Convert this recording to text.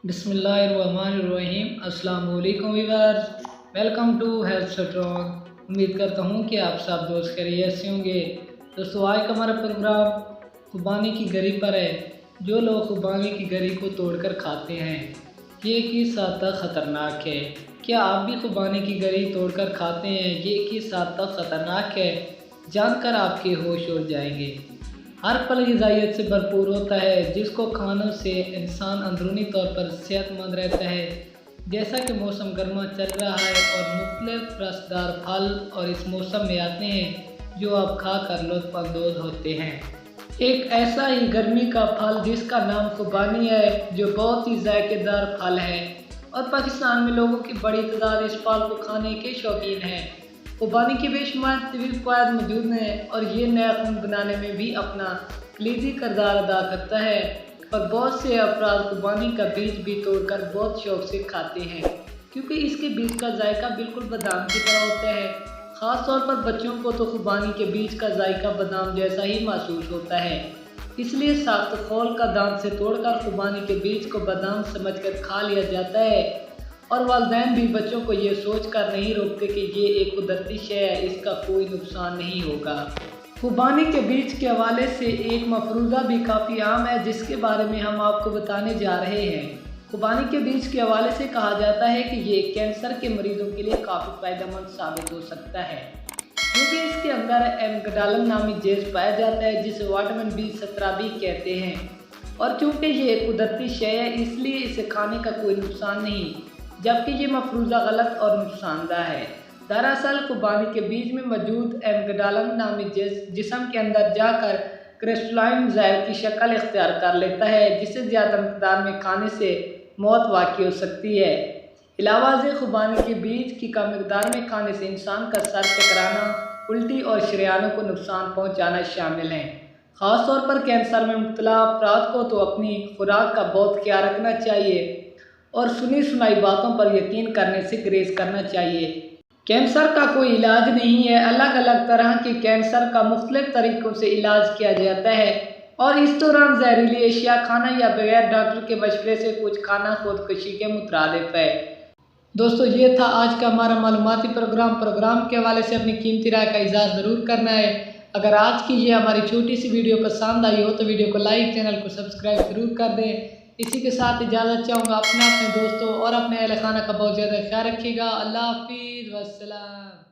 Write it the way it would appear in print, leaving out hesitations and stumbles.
بسم اللہ الرحمن الرحیم۔ السلام علیکم viewers, welcome to health strong. امید کرتا ہوں کہ آپ سب دوست خیریت سے ہوں گے۔ دوستو، آج کا ہمارا پروگرام خوبانی کی گری پر ہے۔ جو لوگ خوبانی کی گری کو توڑ کر کھاتے ہیں یہ کس حد تک خطرناک ہے؟ کیا آپ بھی خوبانی کی گری توڑ کر کھاتے ہیں؟ یہ کس حد تک خطرناک ہے جان کر آپ کے ہوش اڑ جائیں گے۔ ہر پل غذائیت سے بھرپور ہوتا ہے، جس کو کھانے سے انسان اندرونی طور پر صحت مند رہتا ہے۔ جیسا کہ موسم گرما چل رہا ہے اور مختلف رسدار پھل اور اس موسم میں آتے ہیں جو آپ کھا کر لطف اندوز ہوتے ہیں۔ ایک ایسا ہی گرمی کا پھل جس کا نام خوبانی ہے، جو بہت ہی ذائقہ دار پھل ہے اور پاکستان میں لوگوں کی بڑی تعداد اس پھل کو کھانے کے شوقین ہیں۔ خوبانی کے بے شمار طبی فوائد موجود ہیں اور یہ نیا خون بنانے میں بھی اپنا کلیدی کردار ادا کرتا ہے، اور بہت سے افراد خوبانی کا بیج بھی توڑ کر بہت شوق سے کھاتے ہیں، کیونکہ اس کے بیج کا ذائقہ بالکل بادام کی طرح ہوتا ہے۔ خاص طور پر بچوں کو تو خوبانی کے بیج کا ذائقہ بادام جیسا ہی محسوس ہوتا ہے، اس لیے سخت خول کا دانت سے توڑ کر خوبانی کے بیج کو بادام سمجھ کر کھا لیا جاتا ہے، اور والدین بھی بچوں کو یہ سوچ کر نہیں روکتے کہ یہ ایک قدرتی شے ہے، اس کا کوئی نقصان نہیں ہوگا۔ خوبانی کے بیج کے حوالے سے ایک مفروضہ بھی کافی عام ہے، جس کے بارے میں ہم آپ کو بتانے جا رہے ہیں۔ خوبانی کے بیج کے حوالے سے کہا جاتا ہے کہ یہ کینسر کے مریضوں کے لیے کافی فائدہ مند ثابت ہو سکتا ہے، کیونکہ اس کے اندر ایمگڈالن نامی جیز پایا جاتا ہے، جسے وٹامن B17 بھی کہتے ہیں، اور چونکہ یہ ایک قدرتی شے ہے اس لیے اسے کھانے کا کوئی نقصان نہیں، جبکہ یہ مفروضہ غلط اور نقصان دہ ہے۔ دراصل خوبانی کے بیج میں موجود ایمگڈالن نامی جیز جسم کے اندر جا کر کرسٹلائن زہر کی شکل اختیار کر لیتا ہے، جسے زیادہ مقدار میں کھانے سے موت واقع ہو سکتی ہے۔ علاوہ ازیں خوبانی کے بیج کی کم مقدار میں کھانے سے انسان کا سر چکرانا، الٹی اور شریانوں کو نقصان پہنچانا شامل ہیں۔ خاص طور پر کینسر میں مبتلا افراد کو تو اپنی خوراک کا بہت خیال رکھنا چاہیے اور سنی سنائی باتوں پر یقین کرنے سے گریز کرنا چاہیے۔ کینسر کا کوئی علاج نہیں ہے، الگ الگ طرح کے کینسر کا مختلف طریقوں سے علاج کیا جاتا ہے، اور اس دوران زہریلی اشیاء کھانا یا بغیر ڈاکٹر کے مشورے سے کچھ کھانا خودکشی کے مترادف ہے۔ دوستو، یہ تھا آج کا ہمارا معلوماتی پروگرام کے حوالے سے اپنی قیمتی رائے کا اظہار ضرور کرنا ہے۔ اگر آج کی یہ ہماری چھوٹی سی ویڈیو پسند آئی ہو تو ویڈیو کو لائک، چینل کو سبسکرائب ضرور کر دیں۔ اسی کے ساتھ اجازت چاہوں گا، اپنے دوستوں اور اپنے اہل خانہ کا بہت زیادہ خیال رکھیے گا۔ اللہ حافظ، والسلام۔